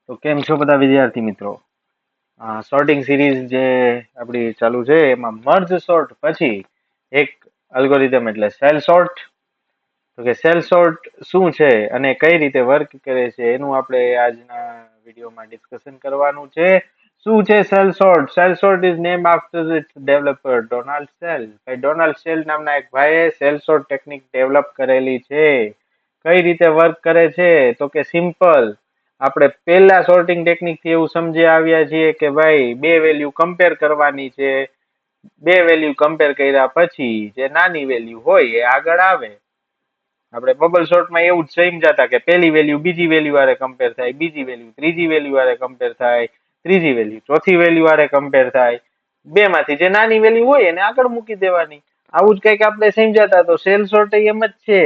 તો કેમ છો બધા વિદ્યાર્થી મિત્રો? સોર્ટિંગ સિરીઝ જે આપણી ચાલુ છે એમાં મર્જ સોર્ટ પછી એક અલ્ગોરિધમ એટલે સેલ સોર્ટ. તો કે સેલ સોર્ટ શું છે અને કઈ રીતે વર્ક કરે છે એનું આપણે આજના વિડીયોમાં ડિસ્કશન કરવાનું છે. શું છે Shell sort? Shell sort is name after its developer Donald Shell. ભાઈ ડોનાલ્ડ સેલ નામના એક ભાઈએ સેલ સોર્ટ ટેકનિક ડેવલપ કરેલી છે. કઈ રીતે વર્ક કરે છે? તો કે સિમ્પલ. આપણે પહેલા સોર્ટિંગ ટેકનિક થી એવું સમજી આવ્યા છીએ કે ભાઈ બે વેલ્યુ કમ્પેર કરવાની છે. બે વેલ્યુ કમ્પેર કર્યા પછી જે નાની વેલ્યુ હોય એ આગળ આવે. આપણે બબલ સોર્ટમાં એવું જ સમજાતા કે પહેલી વેલ્યુ બીજી વેલ્યુ વારે કમ્પેર થાય, બીજી વેલ્યુ ત્રીજી વેલ્યુ વારે કમ્પેર થાય, ત્રીજી વેલ્યુ ચોથી વેલ્યુ વારે કમ્પેર થાય. બે માંથી જે નાની વેલ્યુ હોય એને આગળ મૂકી દેવાની. આવું જ કંઈક આપણે સમજાતા. તો સેલ સોર્ટ એમ જ છે.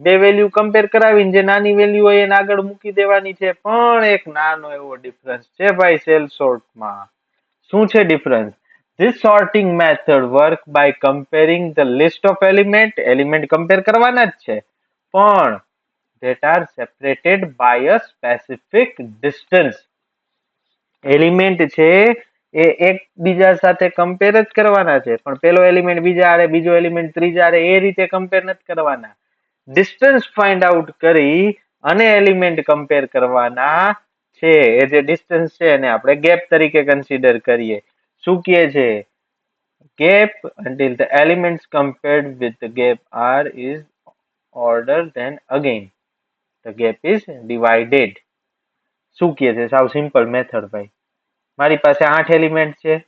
બે વેલ્યુ કમ્પેર કરાવીને જે નાની વેલ્યુ હોય એને આગળ મૂકી દેવાની છે. પણ એક નાનો એવો ડિફરન્સ છે ભાઈ સેલ સોર્ટમાં. શું છે difference? This sorting method work by comparing the list of element compare કરવાના જ છે, પણ that are separated by a specific distance. Element છે એ એકબીજા સાથે કમ્પેર જ કરવાના છે, પણ પેલો એલિમેન્ટ બીજા હારે, બીજો એલિમેન્ટ ત્રીજા હારે એ રીતે કમ્પેર નથી કરવાના. ડિસ્ટન્સ ફાઇન્ડ આઉટ કરી અને એલિમેન્ટ કમ્પેર કરવાના છે. એ જે ડિસ્ટન્સ છે એને આપણે ગેપ તરીકે કન્સિડર કરીએ. શું કહે છે? Gap until the elements compared with the gap are is order, then again the gap is divided. શું કહે છે? સાવ સિમ્પલ મેથડ ભાઈ. મારી પાસે 8 એલિમેન્ટ છે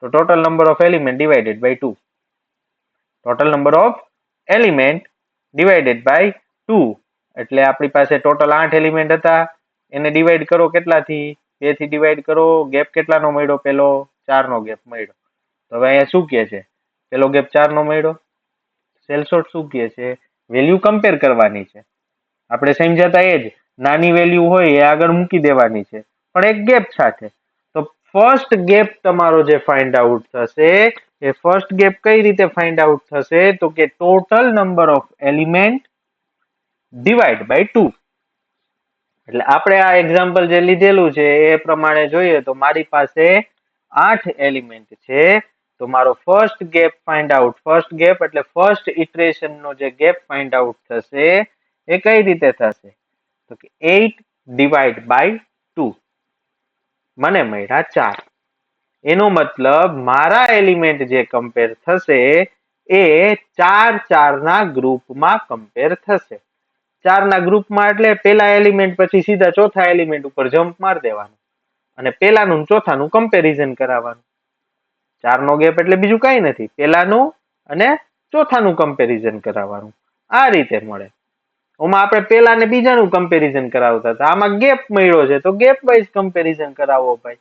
તો total number of element divided by 2. Total number of element divided by 2 એટલે આપણી પાસે ટોટલ 8 એલિમેન્ટ હતા. એને ડિવાઈડ કરો કેટલાથી? 2 થી ડિવાઈડ કરો. ગેપ કેટલાનો મળ્યો? પેલો 4 નો ગેપ મળ્યો. તો હવે અહીંયા શું કહે છે? પેલો ગેપ 4 નો મળ્યો. સેલ સોર્ટ શું કહે છે? વેલ્યુ કમ્પેર કરવાની છે. આપણે સમજાતા એ જ, નાની વેલ્યુ હોય એ આગળ મૂકી દેવાની છે, પણ એક ગેપ સાથે. તો ફર્સ્ટ ગેપ તમારો જે ફાઇન્ડ આઉટ થશે એ ફર્સ્ટ ગેપ કઈ રીતે ફાઇન્ડ આઉટ થશે? તો કે total number of element divide by 2. એટલે આપણે આ એક્ઝામ્પલ જે લીધેલું છે એ પ્રમાણે જોઈએ તો મારી પાસે 8 એલિમેન્ટ છે. તો મારો first gap find out, first gap એટલે ફર્સ્ટ ઇટરેશન નો જે ગેપ ફાઇન્ડ આઉટ થશે એ કઈ રીતે થશે? તો કે 8 ડિવાઈડ બાય 2. મને મળ્યા 4. એનો મતલબ મારા એલિમેન્ટ જે કમ્પેર થશે એ 4 ના ગ્રુપમાં કમ્પેર થશે. 4 ના ગ્રુપમાં એટલે પેલા એલિમેન્ટ પછી સીધા ચોથા એલિમેન્ટ ઉપર જમ્પ માર દેવાનું અને પેલાનું ચોથાનું કમ્પેરિઝન કરાવવાનું. 4 નો ગેપ એટલે બીજું કઈ નથી, પેલાનું અને ચોથાનું કમ્પેરિઝન કરાવવાનું. આ રીતે મળે. ઓમાં આપણે પેલા ને બીજાનું કમ્પેરિઝન કરાવતા હતા. આમાં ગેપ મળ્યો છે તો ગેપ વાઇઝ કમ્પેરિઝન કરાવો ભાઈ.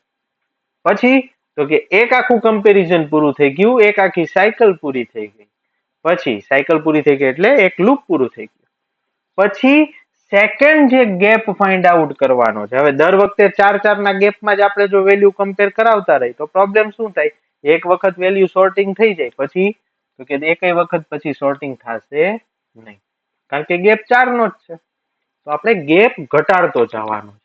પછી તો કે એક આખું કમ્પેરિઝન પૂરું થઈ ગયું, એક આખી સાયકલ પૂરી થઈ ગઈ. પછી સાયકલ પૂરી થઈ ગઈ એટલે એક લૂપ પૂરું થઈ ગયું. પછી સેકન્ડ જે ગેપ ફાઇન્ડ આઉટ કરવાનો છે. હવે દર વખતે 4 ના ગેપમાં જ આપણે જો વેલ્યુ કમ્પેર કરાવતા રહી તો પ્રોબ્લેમ શું થાય? એક વખત વેલ્યુ સોર્ટિંગ થઈ જાય પછી તો કે એકય વખત પછી સોર્ટિંગ થશે નહીં, કારણ કે ગેપ 4 નો જ છે. તો આપણે ગેપ ઘટાડતો જવાનો છે.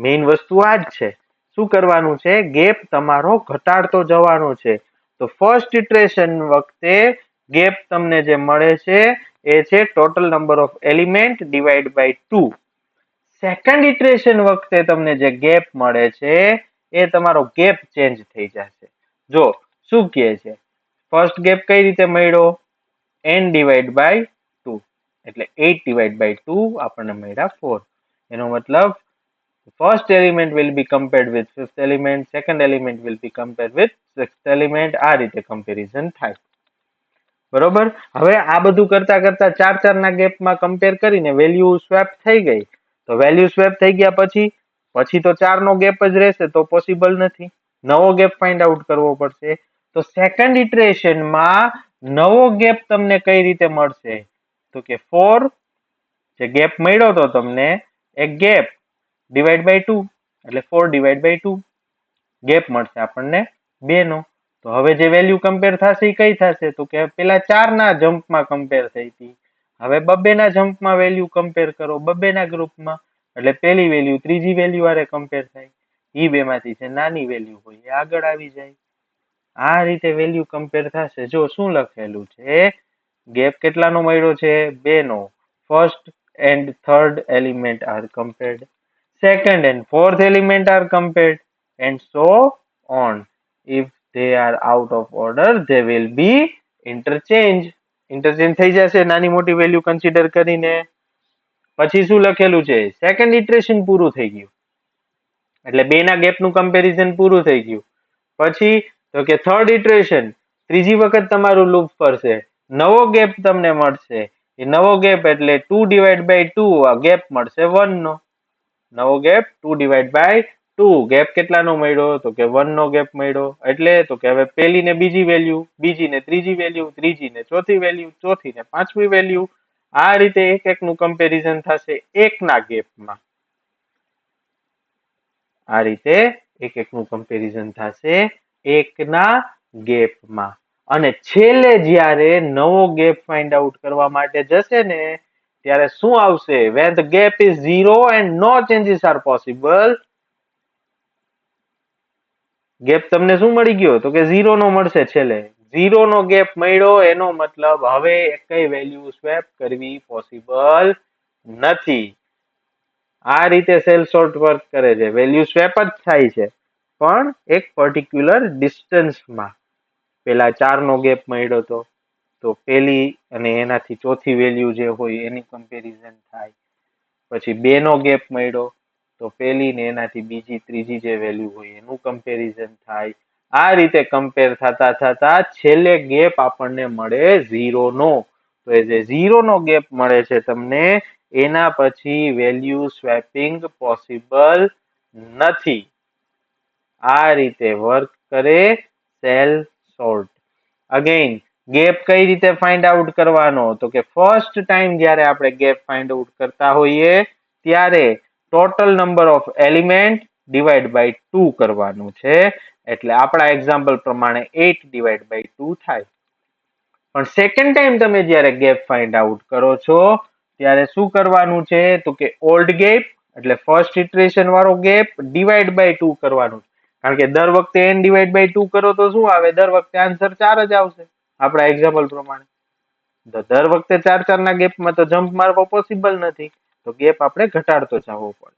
મેઇન વસ્તુ આ જ છે. શું કરવાનું છે? ગેપ તમારો ઘટાડતો જવાનો છે. તો ફર્સ્ટ ઇટરેશન વખતે ગેપ તમને જે મળે છે એ છે total number of element divide by 2. Second iteration વખતે તમને જે ગેપ મળે છે એ તમારો ગેપ ચેન્જ થઈ જશે. જો શું કહે છે? ફર્સ્ટ ગેપ કઈ રીતે મળ્યો? n ડિવાઈડ બાય 2 એટલે 8 ડિવાઈડ બાય 2 આપણને મળ્યા 4. એનો મતલબ first element will be compared with fifth element, second element will be compared with sixth element. આ રીતે કમ્પેરિઝન થાય. બરોબર? હવે આ બધું કરતા કરતા 4 ના ગેપમાં કમ્પેર કરીને વેલ્યુ સ્વેપ થઈ ગઈ. તો વેલ્યુ સ્વેપ થઈ ગયા પછી તો 4 નો ગેપ જ રહેશે તો પોસિબલ નથી. નવો ગેપ ફાઇન્ડ આઉટ કરવો પડશે. તો સેકન્ડ ઇટરેશનમાં નવો ગેપ તમને કઈ રીતે મળશે? તો કે 4 જે ગેપ મળ્યો તો તમને, એક ગેપ ડિવાઈડ બાય 2 એટલે 4 ડિવાઈડ બાય 2 ગેપ મળશે આપણને 2 નો. તો હવે જે વેલ્યુ કમ્પેર થશે એ કઈ થશે? તો કે પેલા 4 ના જમ્પમાં કમ્પેર થઈ હતી. હવે 2 ના જમ્પમાં વેલ્યુ કમ્પેર કરો, 2 ના ગ્રુપમાં. એટલે પેલી વેલ્યુ ત્રીજી વેલ્યુ હારે કમ્પેર થાય. ઈ બે માંથી જે નાની વેલ્યુ હોય એ આગળ આવી જાય. આ રીતે વેલ્યુ કમ્પેર થશે. જો શું લખેલું છે, ગેપ કેટલાનો મળ્યો છે? 2 નો. First and third element are compared, second and fourth element are compared, and so on. If they are out of order, they will be interchange. Interchange થઈ જશે નાની મોટી વેલ્યુ કન્સિડર કરીને. પછી શું લખેલું છે? સેકન્ડ ઇટરેશન પૂરું થઈ ગયું, એટલે બે ના ગેપ નું કમ્પેરિઝન પૂરું થઈ ગયું. પછી તો કે થર્ડ ઇટરેશન, ત્રીજી વખત તમારું લૂપ ફરશે, નવો ગેપ તમને મળશે. એ નવો ગેપ એટલે 2 ડિવાઈડ બાય 2, આ ગેપ મળશે 1 નો. નવો ગેપ 2 ડિવાઈડ બાય 2, ગેપ કેટલાનો મળ્યો? તો કે 1 નો ગેપ મળ્યો. એટલે તો કે હવે પહેલી ને બીજી વેલ્યુ, બીજી ને ત્રીજી વેલ્યુ, ત્રીજી ને ચોથી વેલ્યુ, ચોથી ને પાંચમી વેલ્યુ. આ રીતે એક એક નું કમ્પેરિઝન થશે એકના ગેપમાં. આ રીતે એક એક નું કમ્પેરિઝન થશે એકના ગેપમાં. અને છેલ્લે જ્યારે નવો ગેપ ફાઇન્ડ આઉટ કરવા માટે જશે ને, ત્યારે શું આવશે? when the gap is 0 and no changes are possible. Gap તમને શું મળી ગયો? તો કે 0 નો મળશે. છેલ્લે 0 નો ગેપ મળ્યો, એનો મતલબ હવે કઈ વેલ્યુ સ્વેપ કરવી પોસિબલ નથી. આ રીતે સેલ સોર્ટ વર્ક કરે છે. વેલ્યુ સ્વેપ જ થાય છે, પણ એક પર્ટિક્યુલર ડિસ્ટન્સમાં. પેલા 4 નો ગેપ મળ્યો તો પેલી અને એનાથી ચોથી વેલ્યુ જે હોય એની કમ્પેરિઝન થાય. પછી 2 નો ગેપ મળ્યો તો પેલી ને એનાથી બીજી ત્રીજી જે વેલ્યુ હોય એનું કમ્પેરિઝન થાય. આ રીતે કમ્પેર થતા થતા છેલ્લે ગેપ આપણને મળે 0 નો. તો એ જે 0 નો ગેપ મળે છે તમને, એના પછી વેલ્યુ સ્વેપિંગ પોસિબલ નથી. આ રીતે વર્ક કરે સેલ સોર્ટ. અગેન ગેપ કઈ રીતે ફાઇન્ડ આઉટ કરવાનો? તો કે ફર્સ્ટ ટાઈમ જ્યારે આપણે ગેપ ફાઇન્ડ આઉટ કરતા હોઈએ ત્યારે total number of element divide by 2 કરવાનું છે. એટલે આપણા એક્ઝામ્પલ પ્રમાણે 8 ડિવાઈડ બાય 2 થાય. પણ સેકન્ડ ટાઈમ તમે જ્યારે ગેપ ફાઇન્ડ આઉટ કરો છો ત્યારે શું કરવાનું છે? તો કે ઓલ્ડ ગેપ એટલે ફર્સ્ટ ઇટરેશન વાળો ગેપ ડિવાઈડ બાય 2 કરવાનું. કારણ કે દર વખતે n ડિવાઈડ બાય 2 કરો તો શું આવે? દર વખતે આન્સર 4 જ આવશે આપણા એક્ઝામ્પલ પ્રમાણે. તો દર વખતે 4 ના ગેપમાં તો જમ્પ મારવો પોસિબલ નથી. તો ગેપ આપણે ઘટાડતો જવો પડે.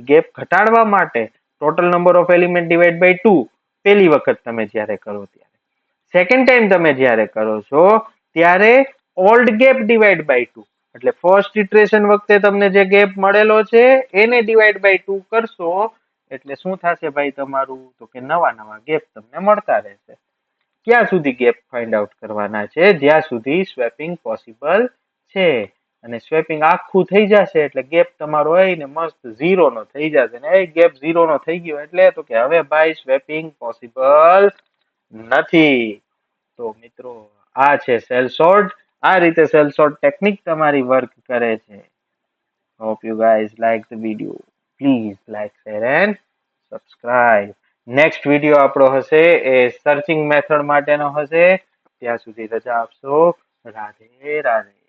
ગેપ ઘટાડવા માટે total number of element divide by 2 પહેલી વખત તમે જ્યારે કરો ત્યારે. સેકન્ડ ટાઈમ તમે જ્યારે કરો છો ત્યારે ઓલ્ડ ગેપ ડિવાઈડ બાય 2, એટલે ફર્સ્ટ ઇટરેશન વખતે તમને જે ગેપ મળેલો છે એને ડિવાઈડ બાય 2 કરશો એટલે શું થશે ભાઈ તમારું? તો કે નવા ગેપ તમને મળતા રહેશે. ક્યાં સુધી ગેપ ફાઇન્ડ આઉટ કરવાના છે? જ્યાં સુધી સ્વેપિંગ પોસિબલ છે. અને સ્વેપિંગ આખું થઈ જશે એટલે ગેપ તમારો ને મસ્ત 0 નો થઈ જશે. ને એ ગેપ 0 નો થઈ ગયો એટલે તો કે હવે ભાઈ સ્વેપિંગ પોસિબલ નથી. તો મિત્રો આ છે સેલ સોર્ટ. આ રીતે સેલ સોર્ટ ટેકનિક તમારી વર્ક કરે છે. Hope you guys like the video. Please like, share and subscribe. Next video આપણો હશે એ સર્ચિંગ મેથડ માટેનો હશે. ત્યાં સુધી રજા આપશો. રાધે રાધે.